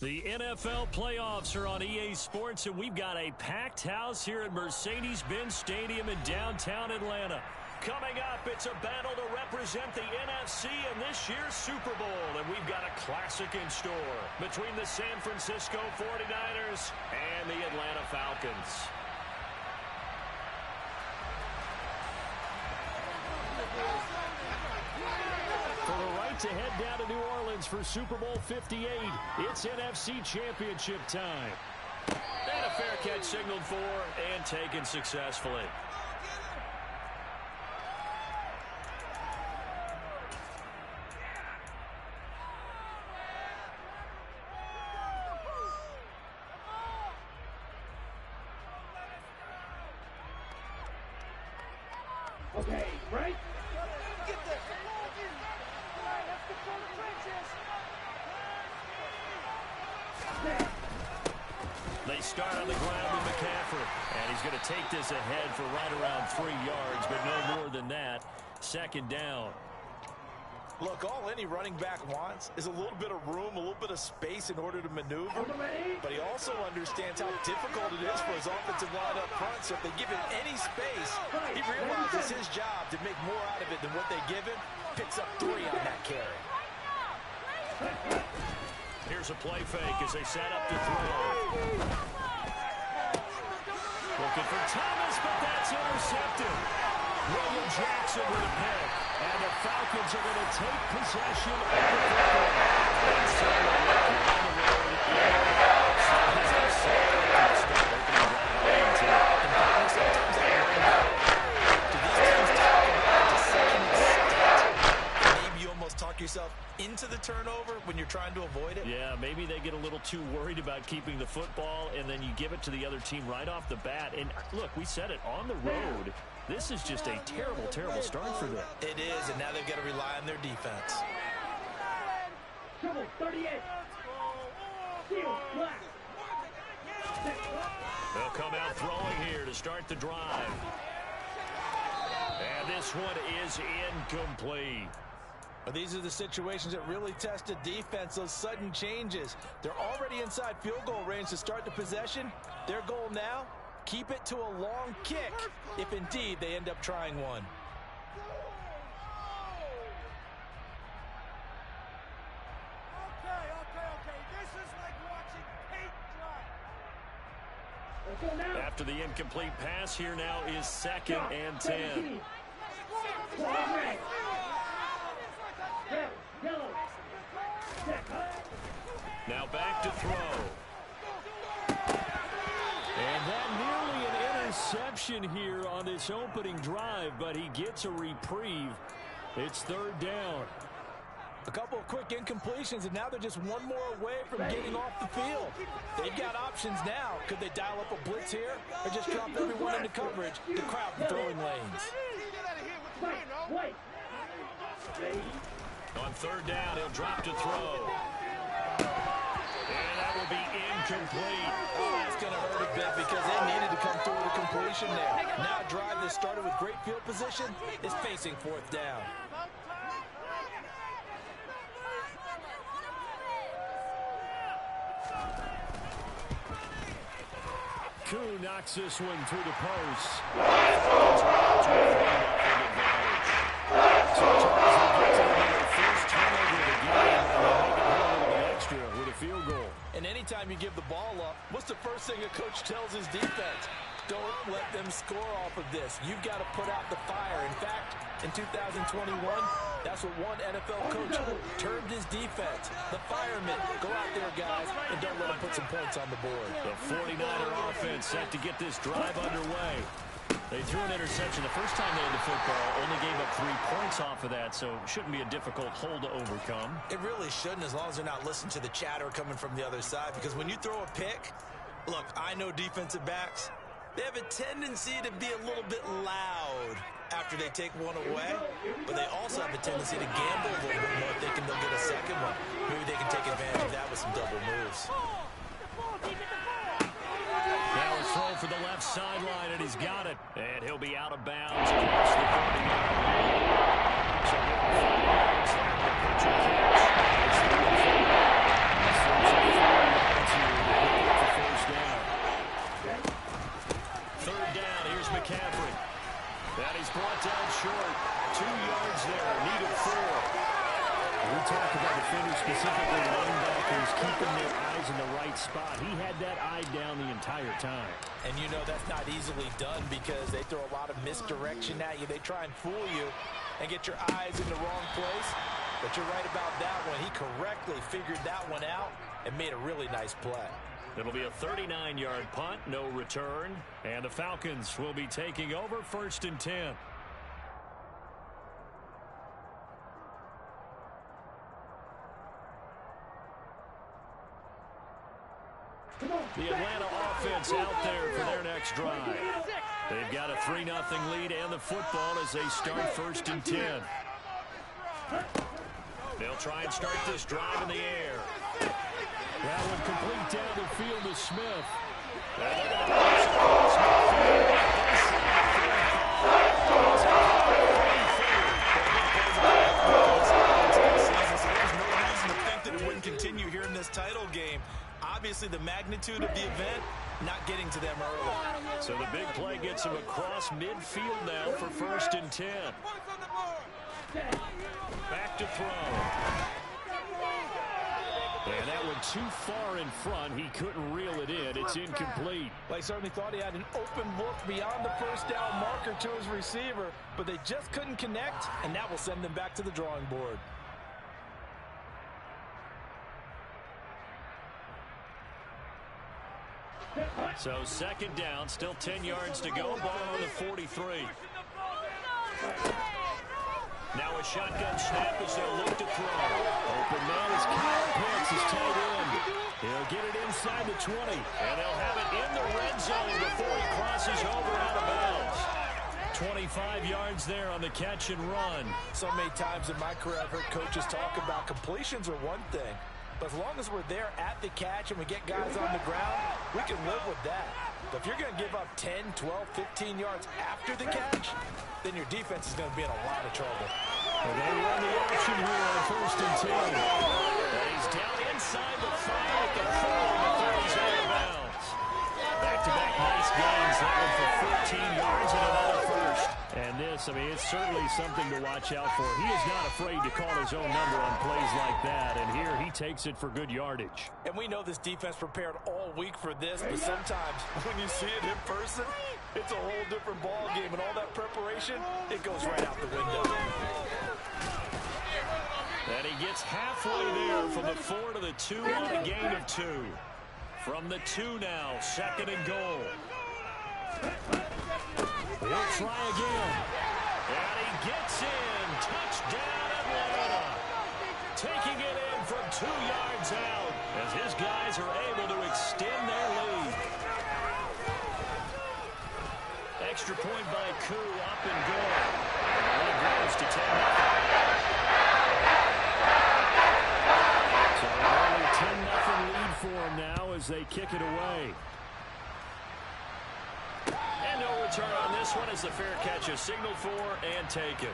The NFL playoffs are on EA Sports, and we've got a packed house here at Mercedes-Benz Stadium in downtown Atlanta. Coming up, it's a battle to represent the NFC in this year's Super Bowl, and we've got a classic in store between the San Francisco 49ers and the Atlanta Falcons. For the right to head down to New Orleans for Super Bowl 58, it's NFC Championship time. And a fair catch signaled for and taken successfully. Okay, right? Get this. All right, let's control the trenches. They start on the ground with McCaffrey, and he's going to take this ahead for right around 3 yards, but no more than that. Second down. Look, all any running back wants is a little bit of room, a little bit of space in order to maneuver. But he also understands how difficult it is for his offensive line up front. So if they give him any space, he realizes his job to make more out of it than what they give him. Picks up 3 on that carry. Here's a play fake as they set up to throw. Looking for Thomas, but that's intercepted. William Jackson with a pick. And the Falcons are going to take possession of the football. And so maybe you almost talk yourself into the turnover when you're trying to avoid it. Yeah, maybe they get a little too worried about keeping the football, and then you give it to the other team right off the bat. And look, we said it, on the road, this is just a terrible, terrible start for them. It is, and now they've got to rely on their defense. Trouble, 38. Seal, black. They'll come out throwing here to start the drive. And this one is incomplete. But these are the situations that really test a defense, those sudden changes. They're already inside field goal range to start the possession. Their goal now, keep it to a long kick if indeed they end up trying one. Okay. This is like watching paint dry. After the incomplete pass, here now is 2nd and 10. Now back to throw. And that nearly an interception here on this opening drive, but he gets a reprieve. It's 3rd down. A couple of quick incompletions, and now they're just one more away from getting off the field. They've got options now. Could they dial up a blitz here or just drop everyone into coverage to crowd the throwing lanes? On 3rd down, he'll drop to throw. And that will be incomplete. Oh, that's going to hurt a bit because they needed to come through with a completion there. Now a drive that started with great field position is facing 4th down. Koo knocks this one through the post. So Charles will get to their first turnover of the game, and they'll make it a little bit extra with a field goal. And anytime you give the ball up, what's the first thing a coach tells his defense? Don't let them score off of this. You've got to put out the fire. In fact, in 2021, that's what one NFL coach termed his defense. The firemen. Go out there, guys, and don't let them put some points on the board. The 49er offense set to get this drive underway. They threw an interception the first time they had the football, only gave up 3 points off of that, so it shouldn't be a difficult hole to overcome. It really shouldn't, as long as they're not listening to the chatter coming from the other side, because when you throw a pick, look, I know defensive backs, they have a tendency to be a little bit loud after they take one away, but they also have a tendency to gamble a little bit more thinking they'll get a second one. Maybe they can take advantage of that with some double moves. Now a throw for the left sideline, and he's got it. And he'll be out of bounds across the 40-yard line. So 5 yards there, the pitcher catch. McCaffrey. And he's brought down short. 2 yards there, needed 4. We talked about defenders, specifically linebackers, keeping their eyes in the right spot. He had that eye down the entire time. And you know that's not easily done because they throw a lot of misdirection at you. They try and fool you and get your eyes in the wrong place. But you're right about that one. He correctly figured that one out and made a really nice play. It'll be a 39-yard punt, no return. And the Falcons will be taking over 1st and 10. The Atlanta offense out there for their next drive. They've got a 3-0 lead and the football as they start 1st and 10. They'll try and start this drive in the air. That one complete down the field to Smith. And they're going to pass across midfield. There's no reason to think that it wouldn't continue here in this title game. Obviously, the magnitude of the event, not getting to them early. So the big play gets him across midfield now for 1st and 10. Back to throw. And that one too far in front. He couldn't reel it in. It's incomplete. Well, he certainly thought he had an open look beyond the 1st down marker to his receiver, but they just couldn't connect, and that will send them back to the drawing board. So 2nd down, still 10 yards to go. Ball on the 43. Now a shotgun snap as they'll look to throw. Open man is Kyle Pitts, his tight end. He'll get it inside the 20. And they'll have it in the red zone before he crosses over out of bounds. 25 yards there on the catch and run. So many times in my career I've heard coaches talk about completions are one thing. But as long as we're there at the catch and we get guys on the ground, we can live with that. But if you're going to give up 10, 12, 15 yards after the catch, then your defense is going to be in a lot of trouble. And they run the option here on 1st and 10. And he's down inside the 5 at the 4 before he's out of bounds. Back-to-back nice gains. That one for 14 yards and another first. And this, I mean, it's certainly something to watch out for. He is not afraid to call his own number on plays like that. And here he takes it for good yardage. And we know this defense prepared all week for this, but sometimes when you see it in person, it's a whole different ball game. And all that preparation, it goes right out the window. And he gets halfway there from the 4 to the 2 on a gain of 2. From the 2 now, 2nd and goal. He'll try again. And he gets in. Touchdown, Atlanta. Taking it in from 2 yards out as his guys are able to extend their lead. Extra point by Koo, up and good. And the lead grows to 10. So only 10-0 lead for him now as they kick it away. And no return on this one as the fair catch is signaled for and taken.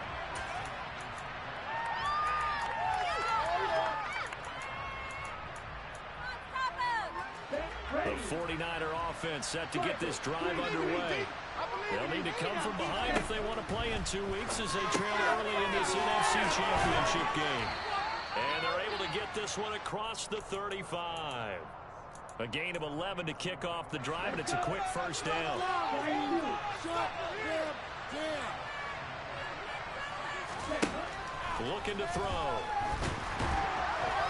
The 49er offense set to get this drive underway. They'll need to come from behind if they want to play in 2 weeks as they trail early in this NFC Championship game. And they're able to get this one across the 35. A gain of 11 to kick off the drive, and it's a quick 1st down. Looking to throw.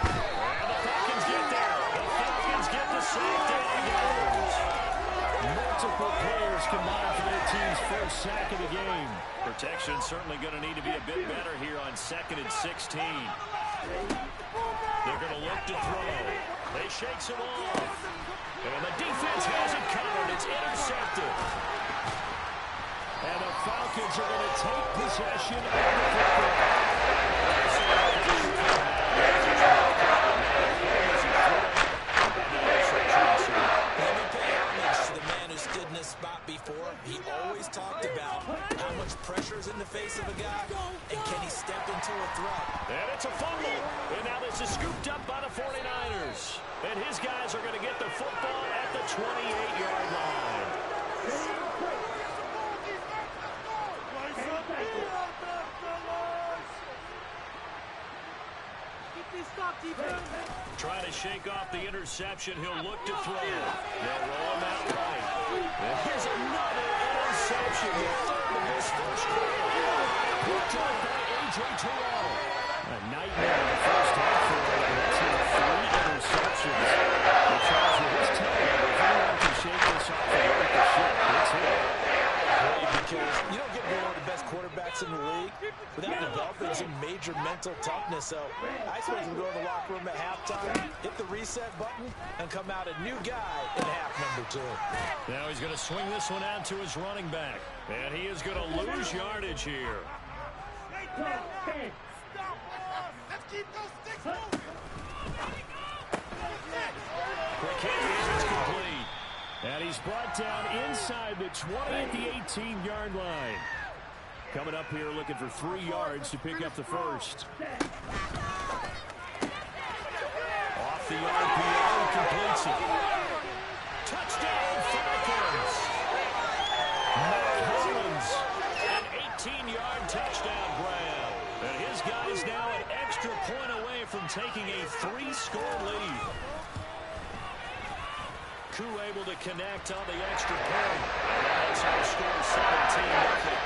And the Falcons get there. The Falcons get the sack down. Multiple players combined for their team's first sack of the game. Protection certainly going to need to be a bit better here on 2nd and 16. They're going to look to throw. They shake him off. And the defense has it covered. It's intercepted. And the Falcons are going to take possession of the football. Let me pay homage to the man who stood in this spot before. He always talked about how much pressure is in the face of a guy, and can he step into a threat. And it's a fumble. And now this is scooped up by the 49ers. And his guys are going to get the football at the 28-yard line. Trying to shake off the interception. He'll look to throw. They'll roll him out right. And here's another interception. The third of this first quarter. Picked up by A.J. Terrell. A nightmare in the first half for him. That's him 3 interceptions. The Charles with his tail. If anyone can shake this off and right the ship, it's him. Because you don't get one of the best quarterbacks in the league without developing some major mental toughness. So I expect him to go in the locker room at halftime, hit the reset button, and come out a new guy in half number 2. Now he's going to swing this one out to his running back. And he is going to lose yardage here. Let's keep those sticks moving. Quick hit, it's complete. And he's brought down inside the 20 at the 18-yard line. Coming up here looking for 3 yards to pick up the first. Off the RPO, completes it. Touchdown, Falcons. Matt Hollins, an 18-yard touchdown grab. And his guys now an extra point away from taking a 3-score lead. Koo able to connect on the extra point. That's our score 17-0.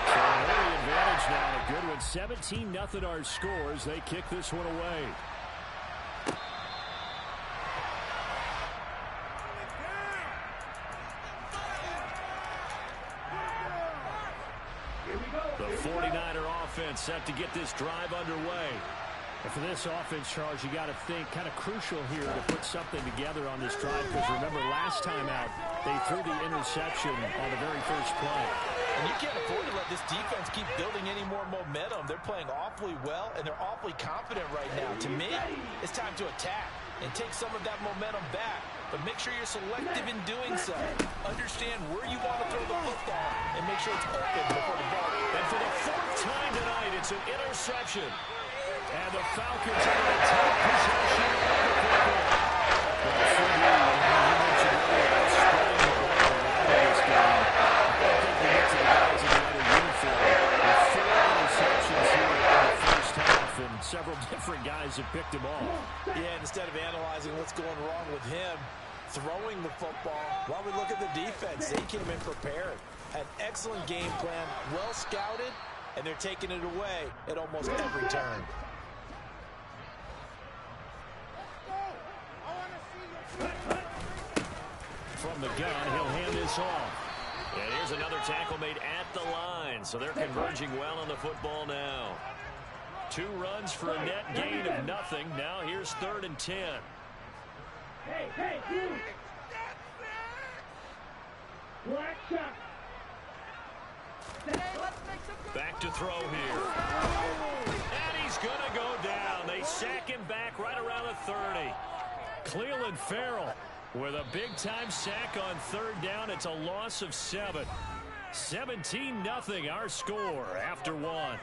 So an early advantage now, a good one. 17-0 our scores. They kick this one away. The 49er offense set to get this drive underway. And for this offense, Charles, you got to think kind of crucial here to put something together on this drive, because remember last time out they threw the interception on the very first play. And you can't afford to let this defense keep building any more momentum. They're playing awfully well, and they're awfully confident right now. To me, it's time to attack and take some of that momentum back. But make sure you're selective in doing so. Understand where you want to throw the football and make sure it's open before the ball. And for the 4th time tonight, it's an interception. And the Falcons are going to take possession of the football. Well, for me, you mentioned earlier about spreading the ball around in this game. I think we get to the guys in the other uniform with 4 interceptions here in the first half, and several different guys have picked them off. Yeah, instead of analyzing what's going wrong with him, throwing the football, while we look at the defense, they came in prepared. Had excellent game plan, well scouted, and they're taking it away at almost every turn. From the gun, he'll hand this off. And here's another tackle made at the line, so they're converging well on the football now. 2 runs for a net gain of nothing. Now here's 3rd and 10. Hey, you! Black shot. Back to throw here. And he's going to go down. They sack him back right around the 30. Cleveland Farrell with a big-time sack on 3rd down. It's a loss of 7. 17-0 our score after 1.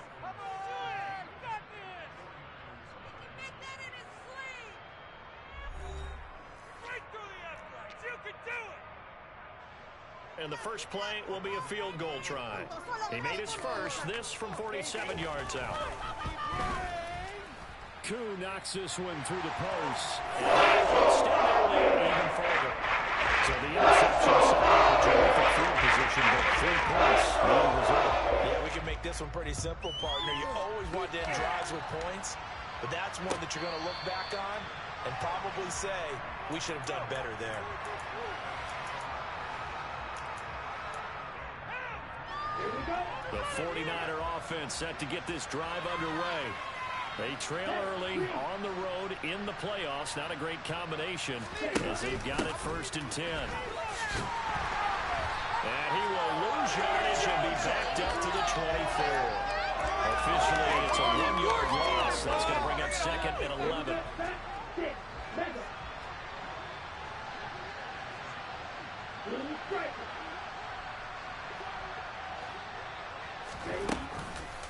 And the first play will be a field goal try. He made his first, this from 47 yards out. Koo knocks this one through the post. Extend their lead even further. So the interception set up a terrific field position, but 3 points, no result. Yeah, we can make this one pretty simple, partner. You always want to end drives with points, but that's one that you're going to look back on and probably say, we should have done better there. The 49er offense set to get this drive underway. They trail early on the road in the playoffs. Not a great combination as they've got it 1st and 10. And he will lose yardage and be backed up to the 24. Officially, it's a 1-yard loss. That's going to bring up 2nd and 11.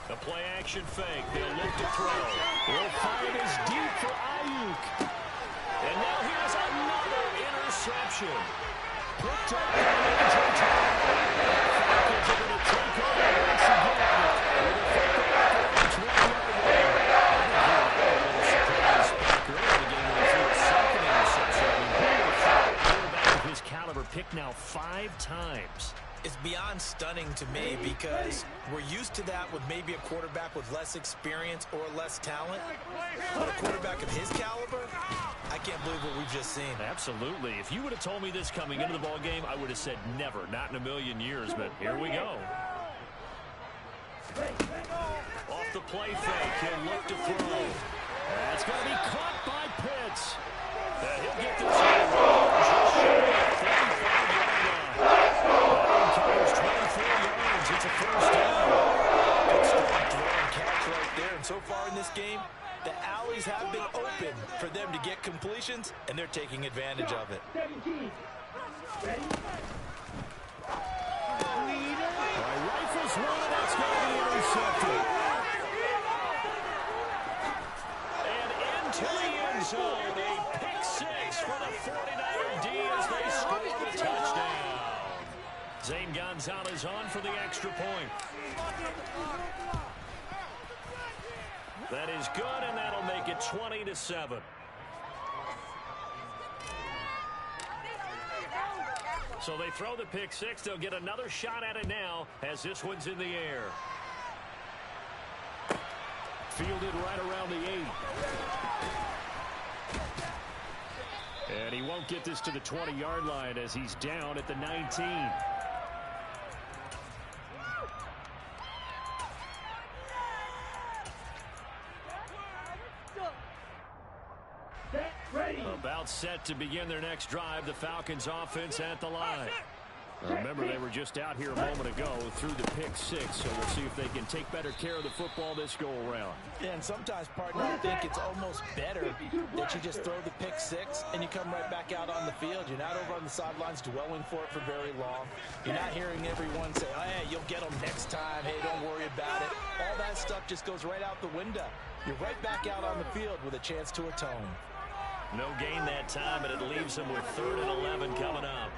The play action fake. They'll look to throw. Will find is deep for Ayuk. And now here's another interception. Picked up by A.J. Terrell. Falcons are going to take over once again with a football at the 20-yard line. pick now 5 times. It's beyond stunning to me because we're used to that with maybe a quarterback with less experience or less talent. But a quarterback of his caliber, I can't believe what we've just seen. Absolutely. If you would have told me this coming into the ball game, I would have said never, not in a million years. But here we go. Off the play fake, he'll look to throw. That's going to be caught by Pitts. He'll get this on the road. Just short of the 35-yard line. That covers 24 yards. It's a first down. Good strong throw and catch right there. And so far in this game, the alleys have been open for them to get completions, and they're taking advantage of it. 17. Ready? Rifles one, that's going to be intercepted. And into the end zone, a pick 6 for the 49er D as they score the touchdown. Zane Gonzalez on for the extra point. That is good, and that'll make it 20-7. So they throw the pick 6. They'll get another shot at it now as this one's in the air. Fielded right around the 8. And he won't get this to the 20-yard line as he's down at the 19. About set to begin their next drive. The Falcons offense at the line. Remember, they were just out here a moment ago through the pick 6, so we'll see if they can take better care of the football this go-around. Yeah, and sometimes, partner, I think it's almost better that you just throw the pick 6 and you come right back out on the field. You're not over on the sidelines dwelling for it for very long. You're not hearing everyone say, oh, hey, you'll get them next time. Hey, don't worry about it. All that stuff just goes right out the window. You're right back out on the field with a chance to atone. No gain that time, but it leaves him with 3rd and 11 coming up.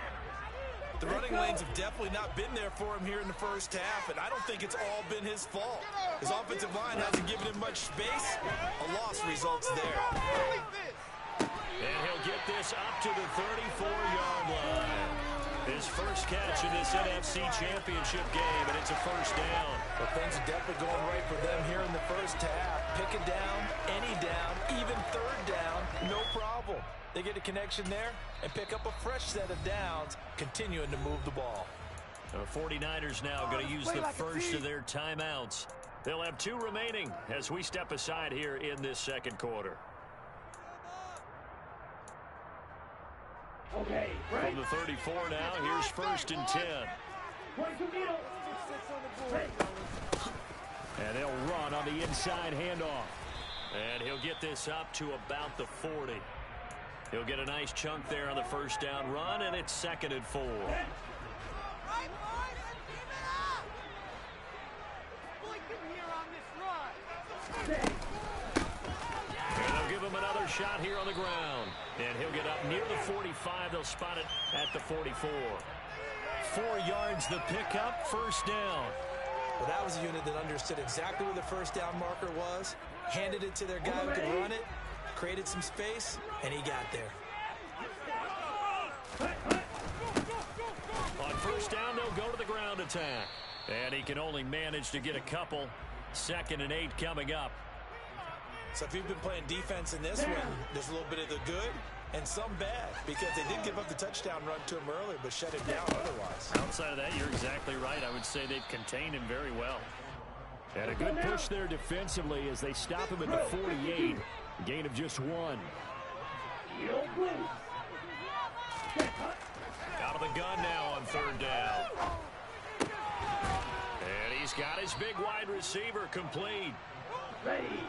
The running lanes have definitely not been there for him here in the first half, and I don't think it's all been his fault. His offensive line hasn't given him much space. A loss results there. And he'll get this up to the 34-yard line. His first catch in this NFC Championship game, and it's a first down. Well, things are definitely going right for them here in the first half. Pick it down, any down, even 3rd down, no problem. They get a connection there and pick up a fresh set of downs, continuing to move the ball. The 49ers now going to use the first of their timeouts. They'll have 2 remaining as we step aside here in this second quarter. Okay, From the 34 now, here's 1st and 10. And they'll run on the inside handoff. And he'll get this up to about the 40. He'll get a nice chunk there on the first down run, and it's 2nd and 4. And they'll give him another shot here on the ground. And he'll get up near the 45. They'll spot it at the 44. 4 yards the pickup, first down. Well, that was a unit that understood exactly where the first down marker was, handed it to their guy who could run it, created some space, and he got there. On first down, they'll go to the ground attack. And he can only manage to get a couple. 2nd and 8 coming up. So if you've been playing defense in this one, there's a little bit of the good and some bad, because they did give up the touchdown run to him earlier, but shut him down otherwise. Outside of that, you're exactly right. I would say they've contained him very well. And a good push there defensively as they stop him at the 48. Gain of just 1. Out of the gun now on 3rd down. And he's got his big wide receiver complete. Ready.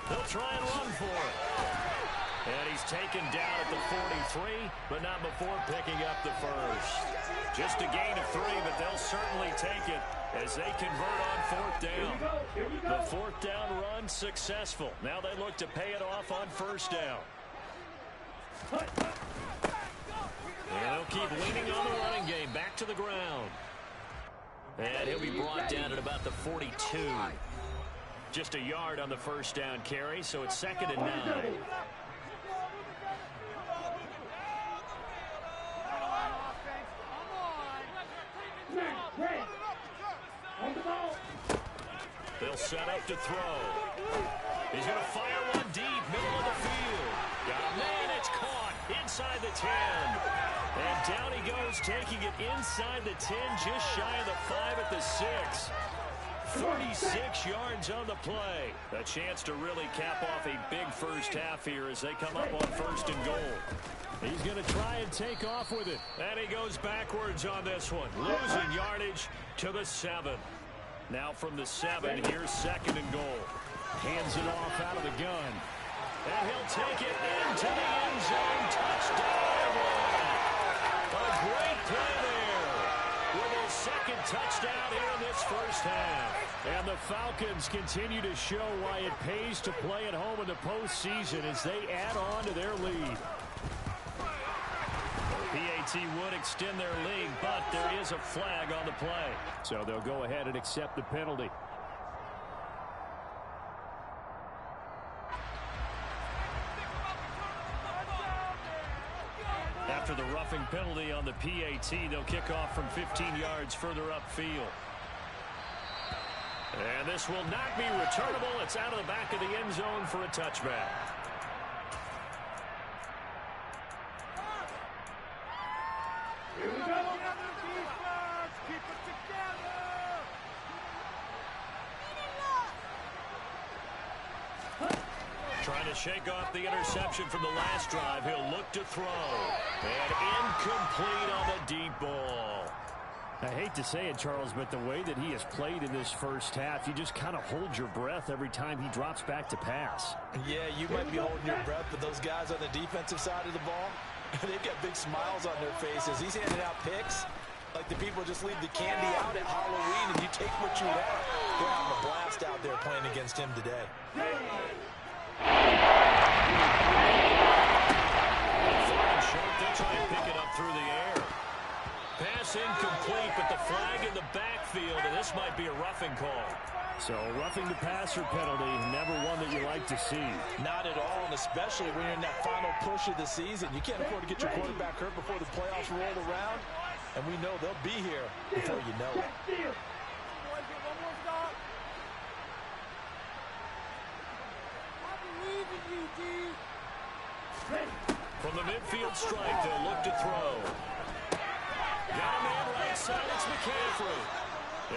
They'll try and run for it. And he's taken down at the 43, but not before picking up the first. Just a gain of 3, but they'll certainly take it as they convert on 4th down. The 4th down run successful. Now they look to pay it off on 1st down. And they'll keep leaning on the running game. Back to the ground. And he'll be brought down at about the 42. Just a yard on the first down carry, so it's 2nd and 9. They'll set up to throw. He's going to fire one deep, middle of the field. Got a man, it's caught inside the 10. And down he goes, taking it inside the 10, just shy of the 5 at the 6. 36 yards on the play. A chance to really cap off a big first half here as they come up on 1st and goal. He's going to try and take off with it. And he goes backwards on this one, losing yardage to the 7. Now from the 7, here's 2nd and goal. Hands it off out of the gun. And he'll take it into the end zone. Touchdown. A great play there with his 2nd touchdown here in this first half. And the Falcons continue to show why it pays to play at home in the postseason as they add on to their lead. PAT would extend their lead, but there is a flag on the play. So they'll go ahead and accept the penalty. After the roughing penalty on the PAT, they'll kick off from 15 yards further upfield. And this will not be returnable. It's out of the back of the end zone for a touchback. Here we go. Keep it together. Trying to shake off the interception from the last drive. He'll look to throw. And incomplete on the deep ball. I hate to say it, Charles, but the way that he has played in this first half, you just kind of hold your breath every time he drops back to pass. Yeah, you might be holding your breath, but those guys on the defensive side of the ball, they've got big smiles on their faces. He's handing out picks like the people just leave the candy out at Halloween and you take what you want. They're having a blast out there playing against him today. They'll try and pick it up through the air. Pass incomplete, but the flag in the backfield, and this might be a roughing call. So roughing the passer penalty, never one that you like to see. Not at all, and especially when you're in that final push of the season. You can't afford to get your quarterback hurt before the playoffs roll around, and we know they'll be here before you know it. From the midfield strike, they'll look to throw. Got a man right side, it's McCaffrey.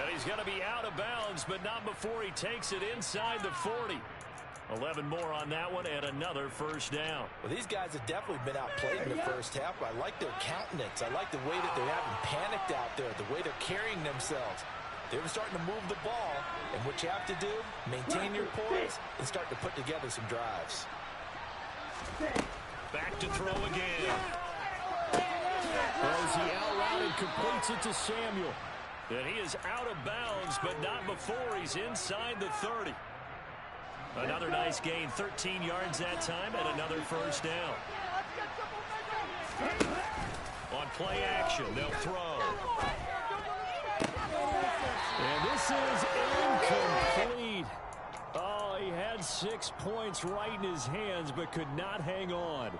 And he's going to be out of bounds, but not before he takes it inside the 40. 11 more on that one, and another first down. Well, these guys have definitely been outplayed in the first half. I like their countenance. I like the way that they haven't panicked out there, the way they're carrying themselves. They're starting to move the ball, and what you have to do, maintain your poise and start to put together some drives. Back to throw again. Throws the out route and completes it to Samuel. And he is out of bounds, but not before he's inside the 30. Another nice gain, 13 yards that time, and another first down. On play action, they'll throw. And this is incomplete. Oh, he had 6 points right in his hands, but could not hang on.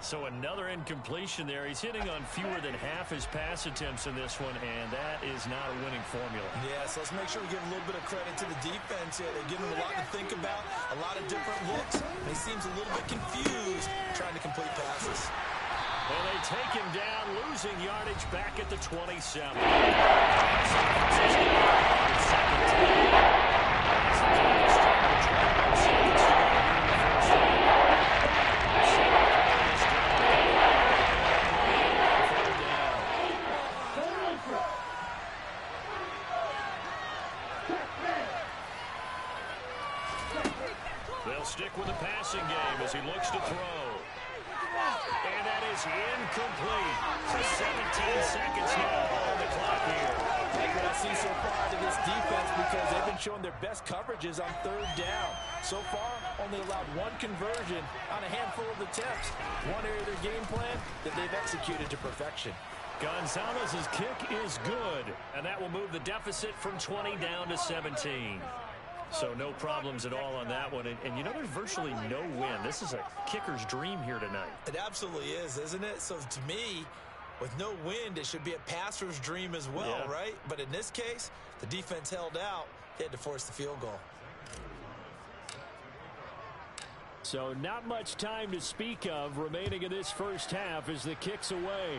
So another incompletion there. He's hitting on fewer than half his pass attempts in this one, and that is not a winning formula. Yeah, so let's make sure we give a little bit of credit to the defense here. They give him a lot to think about, a lot of different looks. He seems a little bit confused trying to complete passes. And they take him down, losing yardage back at the 27. They'll stick with the passing game as he looks to throw. And that is incomplete. 17 seconds now on the clock here. That's see so far out of this defense because they've been showing their best coverages on third down. So far, only allowed one conversion on a handful of attempts. One area of their game plan that they've executed to perfection. Gonzalez's kick is good, and that will move the deficit from 20 down to 17. So no problems at all on that one. And you know, there's virtually no win. This is a kicker's dream here tonight. It absolutely is, isn't it? So to me, with no wind, it should be a passer's dream as well, right? But in this case, the defense held out. They had to force the field goal. So not much time to speak of remaining in this first half as the kick's away.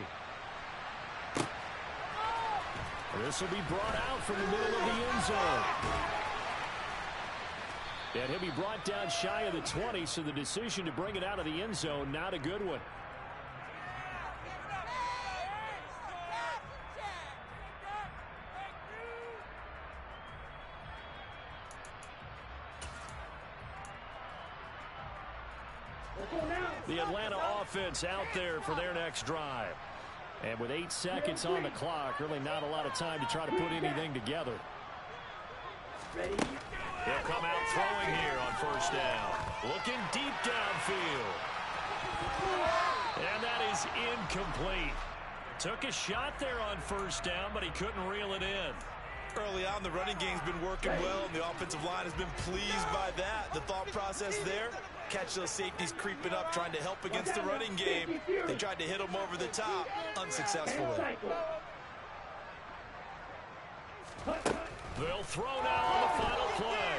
This will be brought out from the middle of the end zone. And he'll be brought down shy of the 20, so the decision to bring it out of the end zone, not a good one. The Atlanta offense out there for their next drive. And with 8 seconds on the clock, really not a lot of time to try to put anything together. He'll come out throwing here on first down. Looking deep downfield. And that is incomplete. Took a shot there on first down, but he couldn't reel it in. Early on, the running game's been working well, and the offensive line has been pleased by that. The thought process there, catch those safeties creeping up, trying to help against the running game. They tried to hit them over the top, unsuccessfully. They'll throw now on the final play.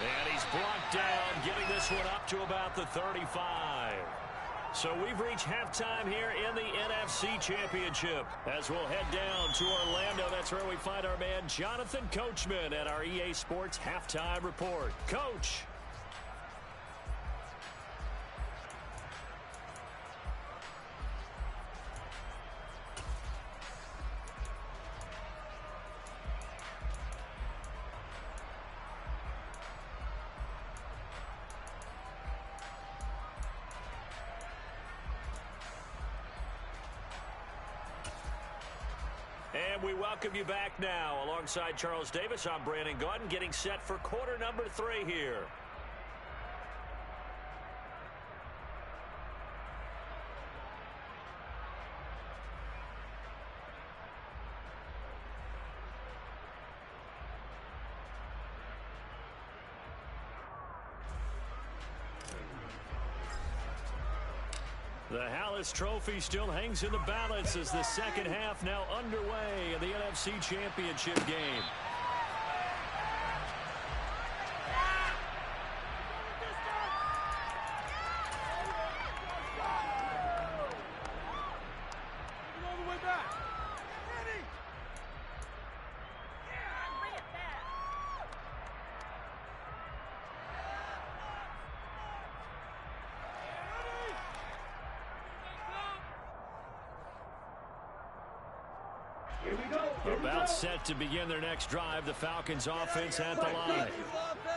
And he's blocked down, getting this one up to about the 35. So we've reached halftime here in the NFC Championship. As we'll head down to Orlando, that's where we find our man Jonathan Coachman at our EA Sports Halftime Report. Coach. And we welcome you back now. Alongside Charles Davis, I'm Brandon Gaudin, getting set for quarter number 3 here. The Hallis Trophy still hangs in the balance as the second half now underway in the NFC Championship game. About set to begin their next drive, the Falcons offense at the line.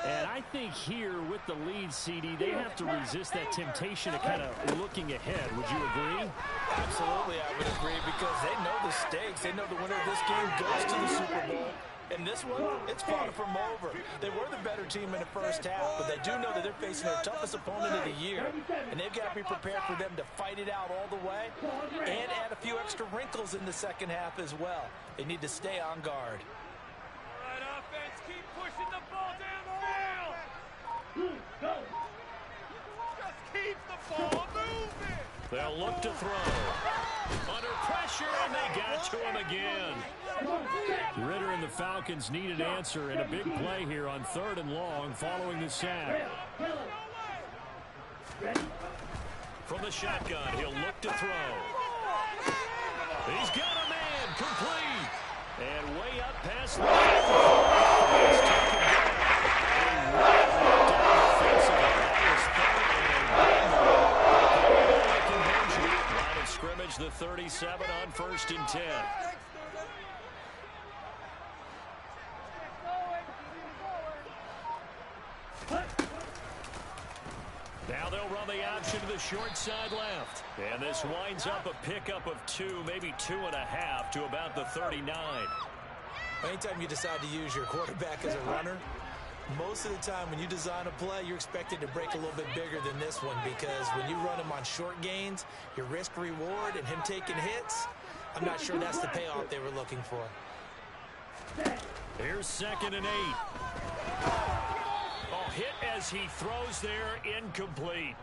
And I think here with the lead, CD, they have to resist that temptation of kind of looking ahead. Would you agree? Absolutely, I would agree, because they know the stakes. They know the winner of this game goes to the Super Bowl. In this one, it's far from over. They were the better team in the first half, but they do know that they're facing their toughest opponent of the year, and they've got to be prepared for them to fight it out all the way and add a few extra wrinkles in the second half as well. They need to stay on guard. All right, offense, keep pushing the ball downfield. Just keep the ball moving. They'll look to throw. Under pressure, and they got to him again. Ritter and the Falcons need an answer, and a big play here on 3rd and long following the sack. From the shotgun, he'll look to throw. He's got a man, complete. And way up past the line of scrimmage, the 37 on 1st and 10. Now they'll run the option to the short side left. And this winds up a pickup of 2, maybe 2.5 to about the 39. Anytime you decide to use your quarterback as a runner, most of the time when you design a play, you're expected to break a little bit bigger than this one, because when you run him on short gains, your risk reward and him taking hits, I'm not sure that's the payoff they were looking for. Here's 2nd and 8. Oh, hit as he throws there, incomplete.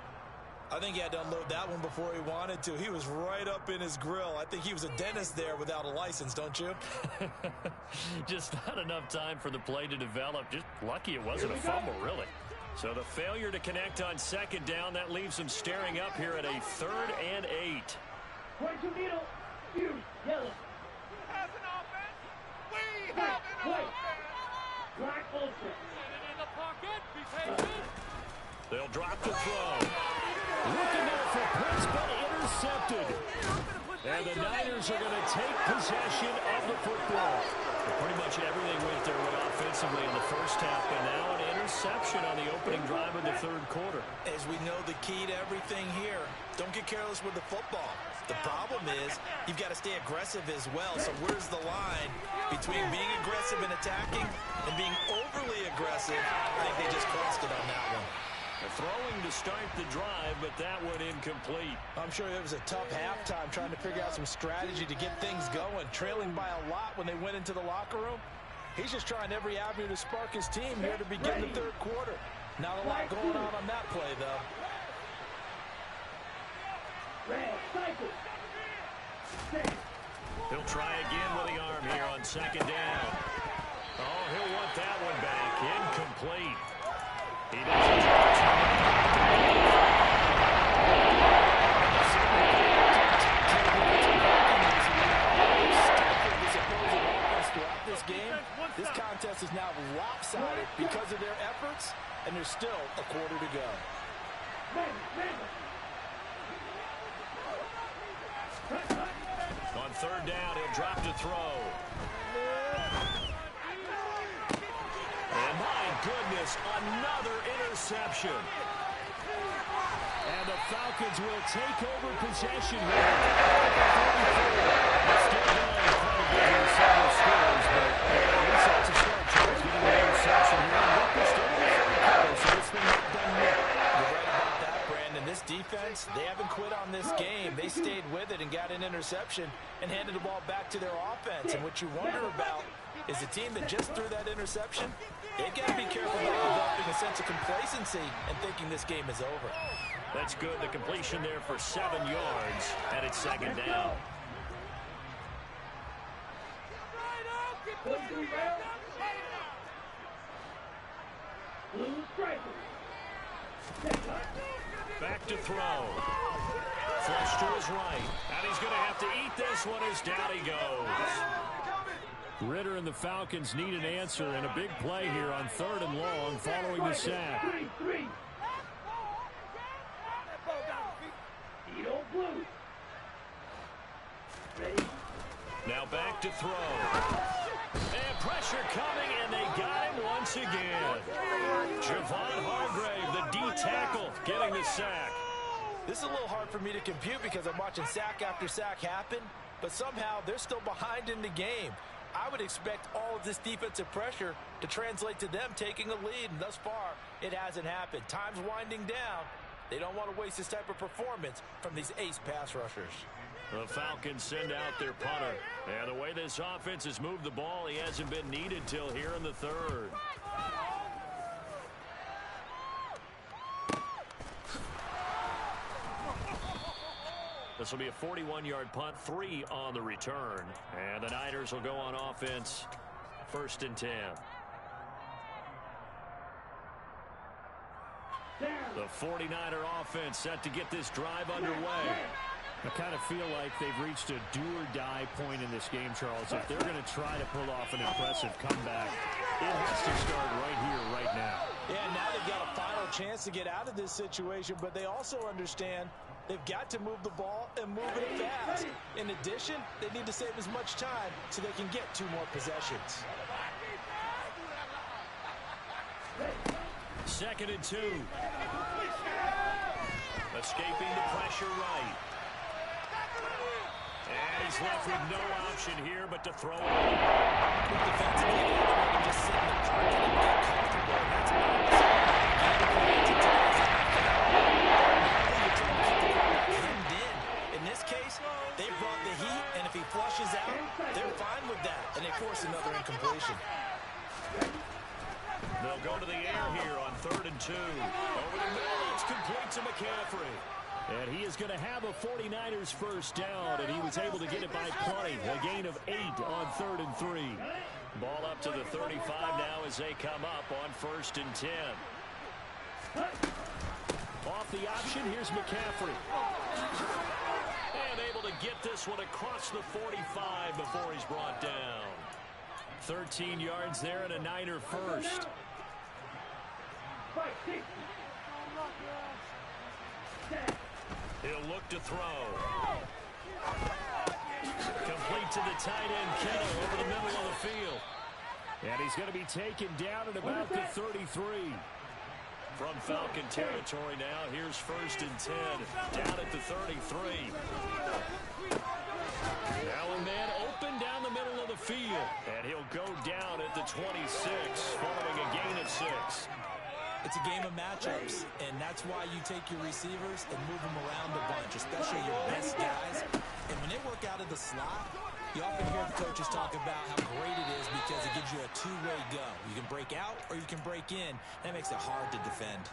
I think he had to unload that one before he wanted to. He was right up in his grill. I think he was a dentist there without a license, don't you? Just not enough time for the play to develop. Just lucky it wasn't a fumble, really. So the failure to connect on 2nd down, that leaves them staring up here at a 3rd and 8. Point to middle. You, yellow. Has an offense. We have an offense. Black ultra. Get it in the pocket. Be patient. They'll drop the throw. Looking there for Prince, but intercepted. And the Niners are going to take possession of the football. Pretty much everything went their way offensively in the first half, but now an interception on the opening drive of the 3rd quarter. As we know, the key to everything here, don't get careless with the football. The problem is you've got to stay aggressive as well. So where's the line between being aggressive and attacking and being overly aggressive? I think they just crossed it on that one. Throwing to start the drive, but that one incomplete. I'm sure it was a tough halftime trying to figure out some strategy to get things going, trailing by a lot when they went into the locker room. He's just trying every avenue to spark his team here to begin the 3rd quarter. Not a lot going on that play, though. He'll try again with the arm here on 2nd down. Oh, he'll want that one back. Incomplete. He doesn't. Throughout this game, this contest is now lopsided because of their efforts, and there's still a quarter to go. On 3rd down, he'll drop to throw. And my goodness, another interception. And the Falcons will take over possession here. Still going quite a bit in several scores, but at least that's a start. Charles getting an interception here. And look, we're still in the 3rd quarter, so this thing not done yet. You're right about that, Brandon. This defense, they haven't quit on this game. They stayed with it and got an interception and handed the ball back to their offense. And what you wonder about is the team that just threw that interception, they've got to be careful about developing a sense of complacency and thinking this game is over. That's good. The completion there for 7 yards, and it's 2nd down. Back to throw. Flush to his right. And he's going to have to eat this one as down he goes. Ritter and the Falcons need an answer, and a big play here on 3rd and long following the sack. Now back to throw. And pressure coming, and they got him once again. Javon Hargrave, the D-tackle, getting the sack. This is a little hard for me to compute because I'm watching sack after sack happen, but somehow they're still behind in the game. I would expect all of this defensive pressure to translate to them taking a lead, and thus far, it hasn't happened. Time's winding down. They don't want to waste this type of performance from these ace pass rushers. The Falcons send out their punter. And the way this offense has moved the ball, he hasn't been needed till here in the 3rd. This will be a 41-yard punt, 3 on the return. And the Niners will go on offense, 1st and 10. The 49er offense set to get this drive underway. I kind of feel like they've reached a do-or-die point in this game, Charles. If they're going to try to pull off an impressive comeback, it has to start right here, right now. Yeah, now they've got a final chance to get out of this situation, but they also understand they've got to move the ball and move it fast. In addition, they need to save as much time so they can get 2 more possessions. 2nd and 2. Escaping the pressure right. And he's left with no option here but to throw it away. Defensively, they want to just sit in the pocket and get comfortable. That's a bad decision. In this case, they brought the heat, and if he flushes out, they're fine with that, and they force another incompletion. They'll go to the air here on 3rd and 2. Over the middle, it's complete to McCaffrey. And he is going to have a 49ers first down, and he was able to get it by plenty. A gain of 8 on 3rd and 3. Ball up to the 35 now as they come up on 1st and 10. Off the option, here's McCaffrey. And able to get this one across the 45 before he's brought down. 13 yards there and a Niner first. He'll look to throw. Complete to the tight end, Kittle, over the middle of the field. And he's going to be taken down at about the 33. From Falcon territory now, here's 1st and 10, down at the 33. Now a man open down the middle of the field, and he'll go down at the 26, following a gain of 6. It's a game of matchups, and that's why you take your receivers and move them around a bunch, especially your best guys. And when they work out of the slot, you often hear the coaches talk about how great it is because it gives you a two-way go. You can break out or you can break in. That makes it hard to defend.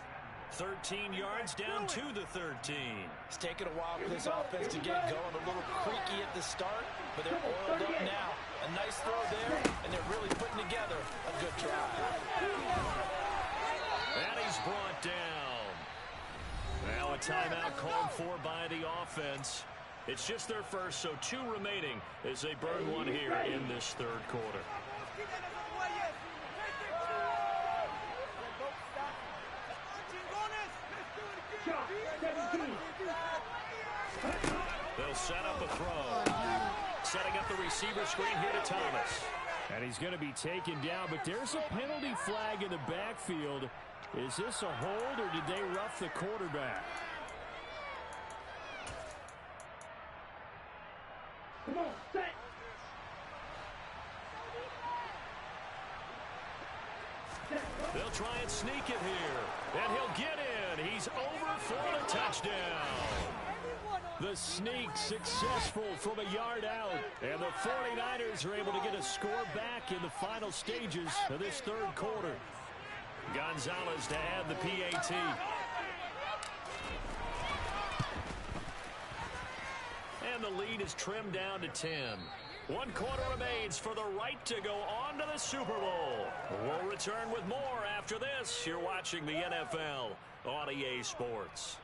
13 yards down to the 13. It's taken a while for this offense to get going. A little creaky at the start, but they're oiled up now. A nice throw there, and they're really putting together a good drive. And he's brought down. Now a timeout called for by the offense. It's just their first, so 2 remaining as they burn one here in this 3rd quarter. They'll set up a throw. Setting up the receiver screen here to Thomas. And he's going to be taken down, but there's a penalty flag in the backfield. Is this a hold, or did they rough the quarterback? Come on, set. They'll try and sneak it here. And he'll get in. He's over for a touchdown. The sneak successful from a yard out. And the 49ers are able to get a score back in the final stages of this 3rd quarter. Gonzalez to add the PAT. And the lead is trimmed down to 10. 1 quarter remains for the right to go on to the Super Bowl. We'll return with more after this. You're watching the NFL on EA Sports.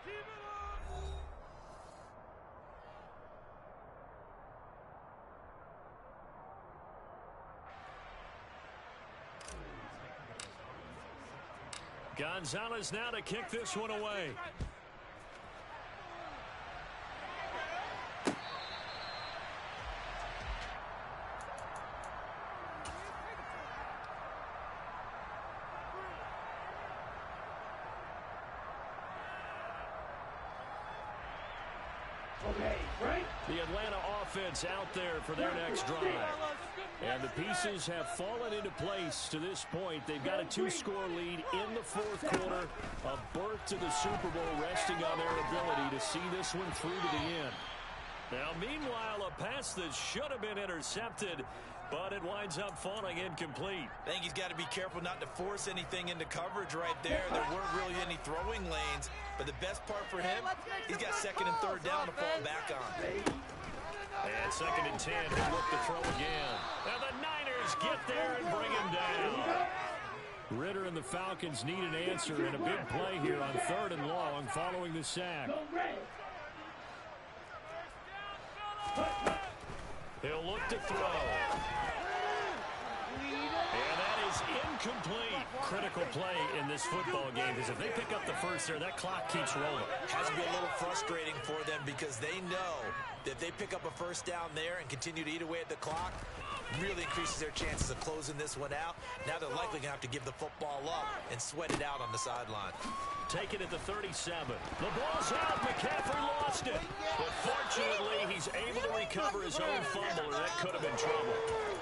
Gonzalez now to kick this one away. The Atlanta offense out there for their next drive. And the pieces have fallen into place to this point. They've got a 2-score lead in the 4th quarter. A berth to the Super Bowl resting on their ability to see this one through to the end. Now, meanwhile, a pass that should have been intercepted, but it winds up falling incomplete. I think he's got to be careful not to force anything into coverage right there. There weren't really any throwing lanes, but the best part for him, he's got 2nd and 3rd down to fall back on. And 2nd and 10, he'll look to throw again. And the Niners get there and bring him down. Ritter and the Falcons need an answer and a big play here on 3rd and long following the sack. He'll look to throw. And that is is incomplete. Critical play in this football game, because if they pick up the first there, that clock keeps rolling. Has to be a little frustrating for them because they know that if they pick up a first down there and continue to eat away at the clock, really increases their chances of closing this one out. Now they're likely going to have to give the football up and sweat it out on the sideline. Take it at the 37. The ball's out. McCaffrey lost it. But fortunately, he's able to recover his own fumble, or that could have been trouble.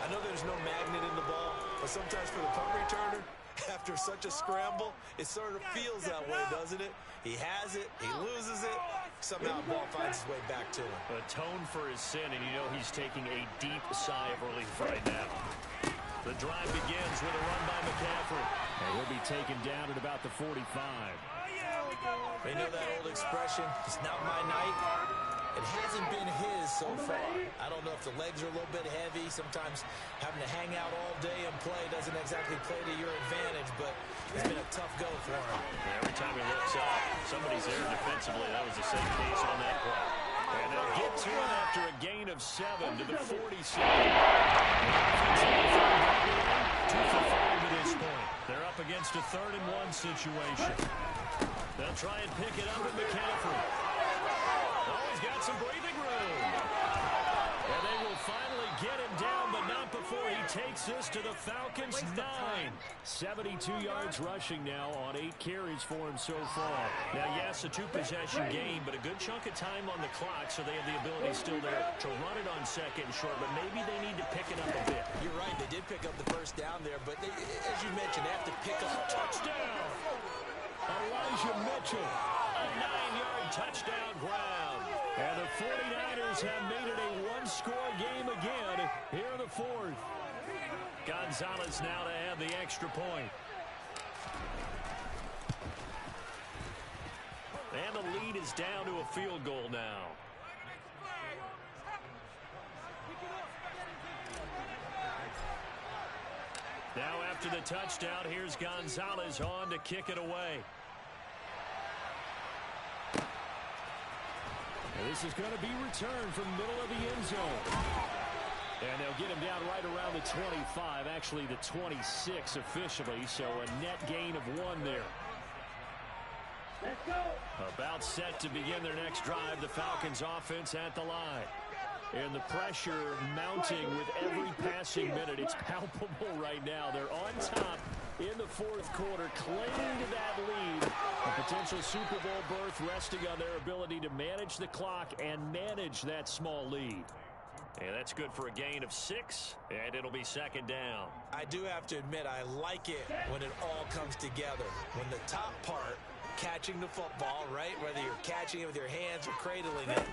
I know there's no magnet in the ball, but sometimes for the punt returner, after such a scramble, it sort of feels that way, doesn't it? He has it, he loses it, somehow the ball finds its way back to him. Atone for his sin, and you know he's taking a deep sigh of relief right now. The drive begins with a run by McCaffrey, and he'll be taken down at about the 45. They know that old expression, it's not my night. It hasn't been his so far. I don't know if the legs are a little bit heavy. Sometimes having to hang out all day and play doesn't exactly play to your advantage, but it's been a tough go for him. Every time he looks up, somebody's there defensively. That was the same case on that play. And they'll get to it after a gain of 7 to the 47. 2 for 5 to this point. They're up against a 3rd and 1 situation. They'll try and pick it up with McCaffrey. Oh, he's got some breathing room. And they will finally get him down, but not before he takes this to the Falcons' 9. 72 yards rushing now on 8 carries for him so far. Now, yes, a 2-possession game, but a good chunk of time on the clock, so they have the ability still there to run it on 2nd and short, but maybe they need to pick it up a bit. You're right, they did pick up the first down there, but they, as you mentioned, they have to pick up a touchdown. Elijah Mitchell, a 9-yard touchdown ground. And the 49ers have made it a 1-score game again here in the 4th. Gonzalez now to have the extra point. And the lead is down to a field goal now. Now after the touchdown, here's Gonzalez on to kick it away. And this is going to be returned from middle of the end zone. And they'll get him down right around the 25, actually the 26 officially, so a net gain of 1 there. Let's go. About set to begin their next drive, the Falcons offense at the line. And the pressure mounting with every passing minute. It's palpable right now. They're on top in the 4th quarter, clinging to that lead. A potential Super Bowl berth resting on their ability to manage the clock and manage that small lead. And that's good for a gain of 6, and it'll be 2nd down. I do have to admit, I like it when it all comes together. When the top part, catching the football, right, whether you're catching it with your hands or cradling it,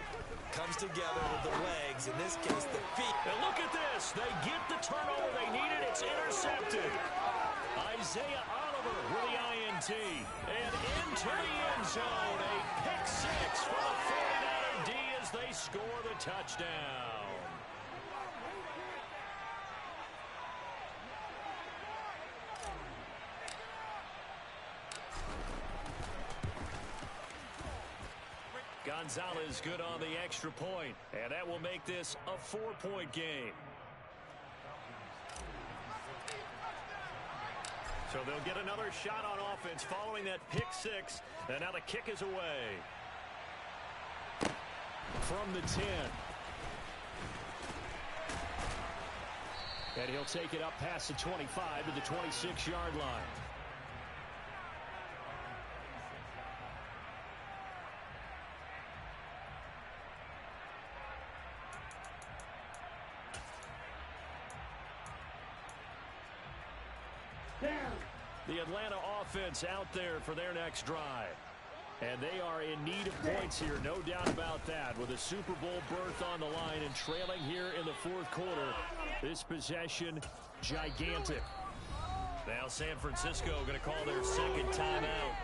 comes together with the legs, in this case, the feet. And look at this. They get the turnover they needed. It's intercepted. Isaiah Oliver with the INT. And into the end zone, a pick 6 for the 49er D as they score the touchdown. Gonzalez good on the extra point, and that will make this a 4-point game. So they'll get another shot on offense following that pick 6, and now the kick is away. From the 10. And he'll take it up past the 25 to the 26-yard line. The Atlanta offense out there for their next drive. And they are in need of points here, no doubt about that. With a Super Bowl berth on the line and trailing here in the 4th quarter, this possession, gigantic. Now San Francisco going to call their 2nd timeout.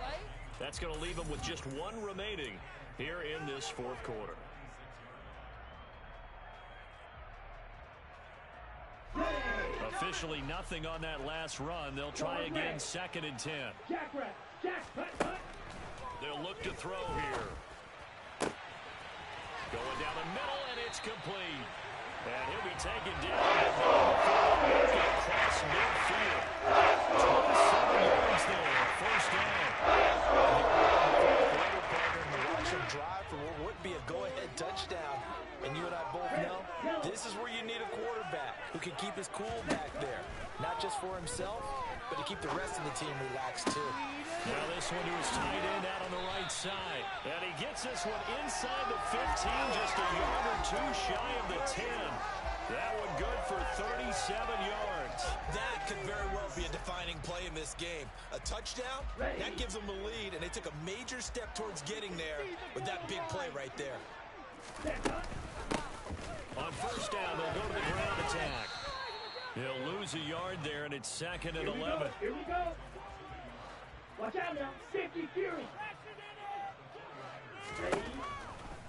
That's going to leave them with just 1 remaining here in this 4th quarter. Officially nothing on that last run. They'll try again 2nd and 10. They'll look to throw here. Going down the middle, and it's complete. And he'll be taken down across midfield. 27 yards there, first down. Drive for what would be a go-ahead touchdown. And you and I both know this is where you need a quarterback who can keep his cool back there. Not just for himself, but to keep the rest of the team relaxed too. Now this one to his tight end out on the right side. And he gets this one inside the 15, just a yard or two shy of the 10. That one good for 37 yards. That could very well be a defining play in this game. A touchdown, that gives them the lead, and they took a major step towards getting there with that big play right there. On first down, they'll go to the ground attack. He'll lose a yard there, and it's 2nd and 11. Here we go. Watch out now. Safety Fury. Ready?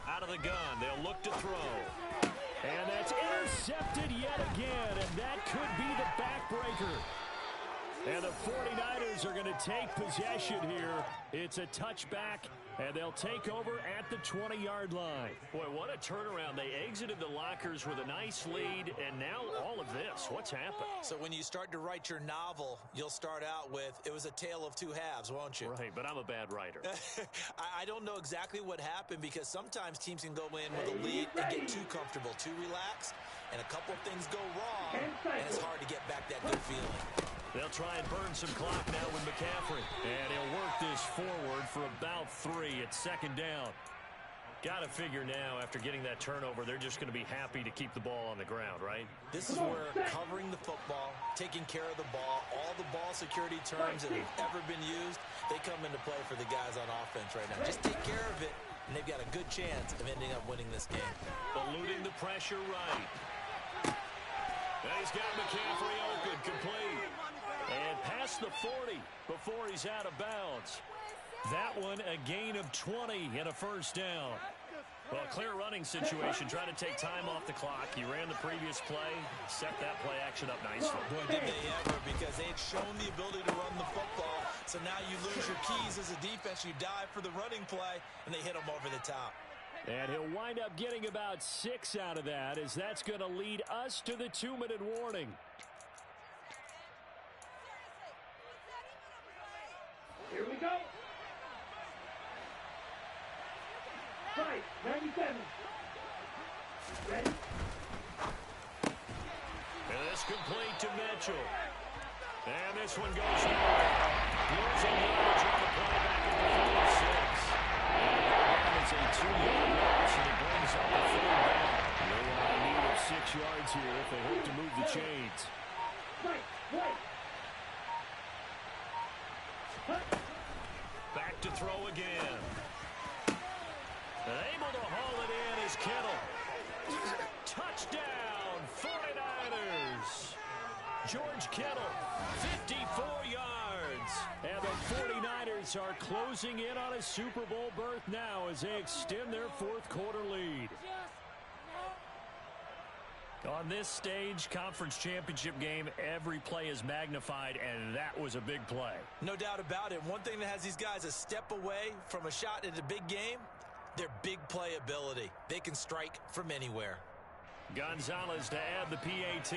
Out of the gun, they'll look to throw. And that's intercepted yet again, and that could be the backbreaker. And the 49ers are going to take possession here. It's a touchback, and they'll take over at the 20-yard line. Boy, what a turnaround. They exited the lockers with a nice lead, and now all of this. What's happened? So when you start to write your novel, you'll start out with, it was a tale of two halves, won't you? Right, but I'm a bad writer. I don't know exactly what happened because sometimes teams can go in with a lead and get too comfortable, too relaxed, and a couple of things go wrong, and it's hard to get back that good feeling. They'll try and burn some clock now with McCaffrey. And he'll work this forward for about 3 at 2nd down. Got to figure now, after getting that turnover, they're just going to be happy to keep the ball on the ground, right? This is where covering the football, taking care of the ball, all the ball security terms that have ever been used, they come into play for the guys on offense right now. Just take care of it, and they've got a good chance of ending up winning this game. Eluding the pressure right. And he's got McCaffrey open, complete. And past the 40 before he's out of bounds. That one a gain of 20 and a first down. Well, clear running situation, trying to take time off the clock. He ran the previous play, set that play action up nicely. Boy, did they ever, because they had shown the ability to run the football. So now you lose your keys as a defense. You dive for the running play, and they hit them over the top. And he'll wind up getting about 6 out of that, as that's going to lead us to the 2-minute warning. Here we go. Fight, 97. Ready? And this complete to Mitchell. And this one goes nowhere. Losing yardage on the play back at the 46. And it's a 2-yard loss, and it brings up the 3rd down. They're in need of 6 yards here if they hope to move the chains. Fight, wait. Back to throw again. Able to haul it in is Kittle. Touchdown, 49ers. George Kittle, 54 yards. And the 49ers are closing in on a Super Bowl berth now as they extend their 4th quarter lead. On this stage, conference championship game, every play is magnified, and that was a big play. No doubt about it. One thing that has these guys a step away from a shot at a big game, their big play ability. They can strike from anywhere. Gonzalez to add the PAT.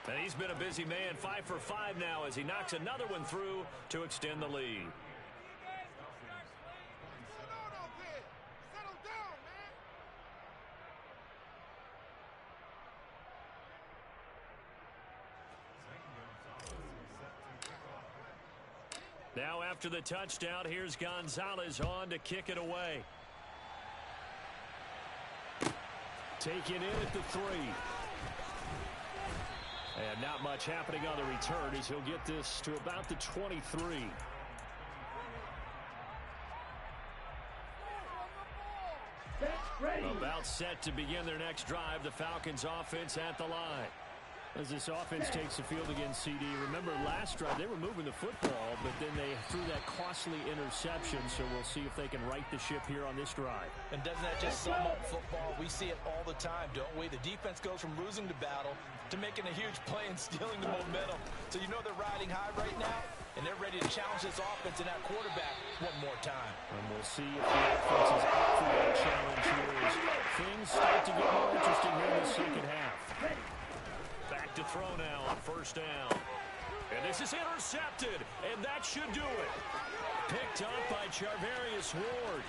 And he's been a busy man, 5 for 5 now as he knocks another one through to extend the lead. Now after the touchdown, here's Gonzalez on to kick it away. Taken in at the 3. And not much happening on the return as he'll get this to about the 23. About set to begin their next drive. The Falcons offense at the line. As this offense takes the field against CD, remember last drive they were moving the football, but then they threw that costly interception, so we'll see if they can right the ship here on this drive. And doesn't that just sum up football? We see it all the time, don't we? The defense goes from losing the battle to making a huge play and stealing the momentum. So you know they're riding high right now, and they're ready to challenge this offense and that quarterback one more time. And we'll see if the offense is up for that challenge here as things start to get more interesting here in the second half. Back to throw now on first down. And this is intercepted, and that should do it. Picked up by Charvarius Ward.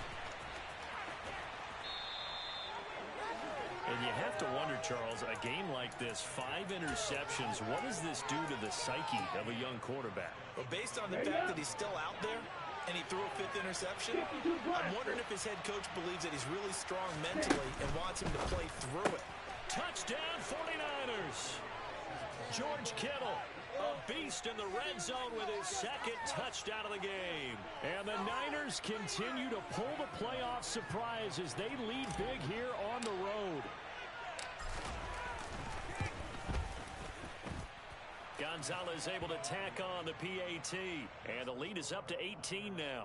And you have to wonder, Charles, a game like this, 5 interceptions, what does this do to the psyche of a young quarterback? Well, based on the fact that he's still out there and he threw a 5th interception, I'm wondering if his head coach believes that he's really strong mentally and wants him to play through it. Touchdown 49ers. George Kittle, a beast in the red zone with his 2nd touchdown of the game. And the Niners continue to pull the playoff surprise as they lead big here on the road. Gonzalez able to tack on the PAT, and the lead is up to 18 now.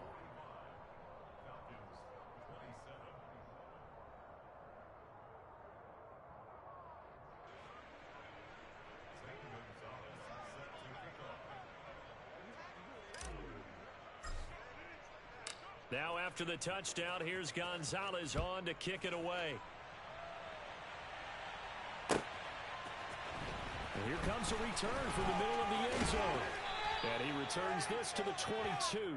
Now after the touchdown, here's Gonzalez on to kick it away. And here comes a return from the middle of the end zone. And he returns this to the 22.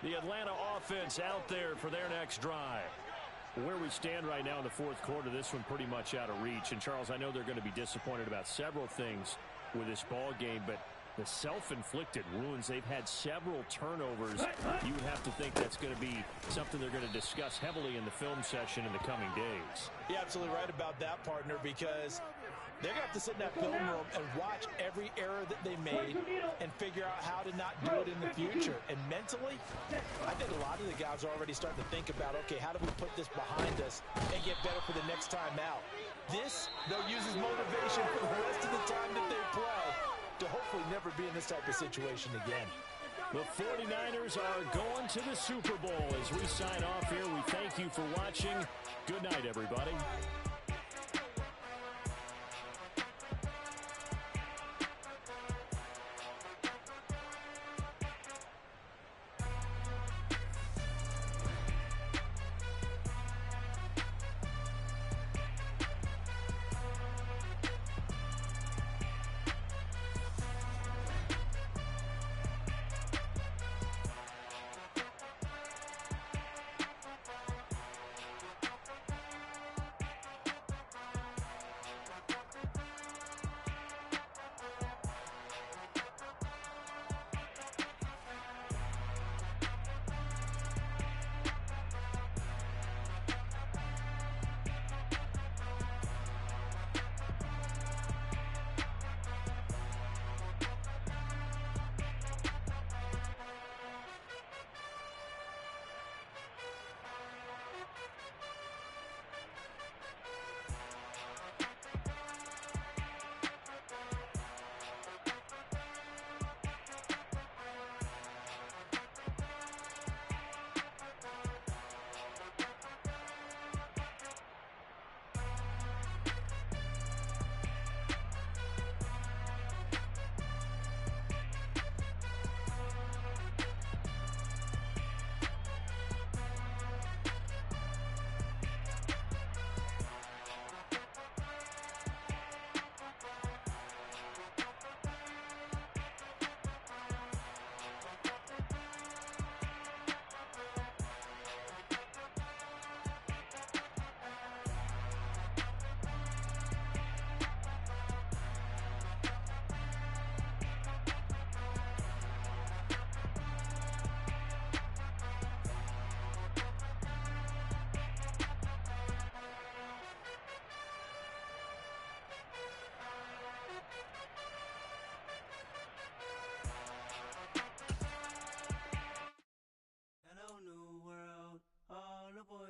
The Atlanta offense out there for their next drive. Where we stand right now in the fourth quarter, this one pretty much out of reach. And, Charles, I know they're going to be disappointed about several things with this ball game, but the self-inflicted wounds, they've had several turnovers. You would have to think that's going to be something they're going to discuss heavily in the film session in the coming days. You're absolutely right about that, partner, because they're going to have to sit in that film room and watch every error that they made and figure out how to not do it in the future. And mentally, I think a lot of the guys are already starting to think about, okay, how do we put this behind us and get better for the next time out? This, they'll use as motivation for the rest of the time that they play to hopefully never be in this type of situation again. The 49ers are going to the Super Bowl. As we sign off here, we thank you for watching. Good night, everybody.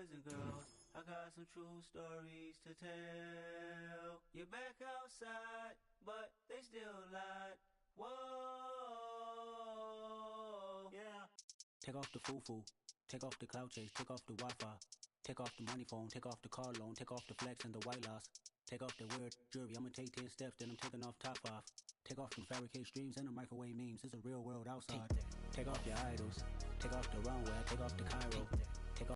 boys and girls, I got some true stories to tell. You're back outside, but they still lied. Whoa, yeah. Take off the foo-foo, take off the cloud chase, take off the Wi-Fi, take off the money phone, take off the car loan, take off the flex and the white loss, take off the weird jewelry. I'ma take 10 steps, then I'm taking off top 5. Take off them fabricate streams and the microwave memes. It's a real world outside. Take off your idols, take off the runway, take off the Cairo.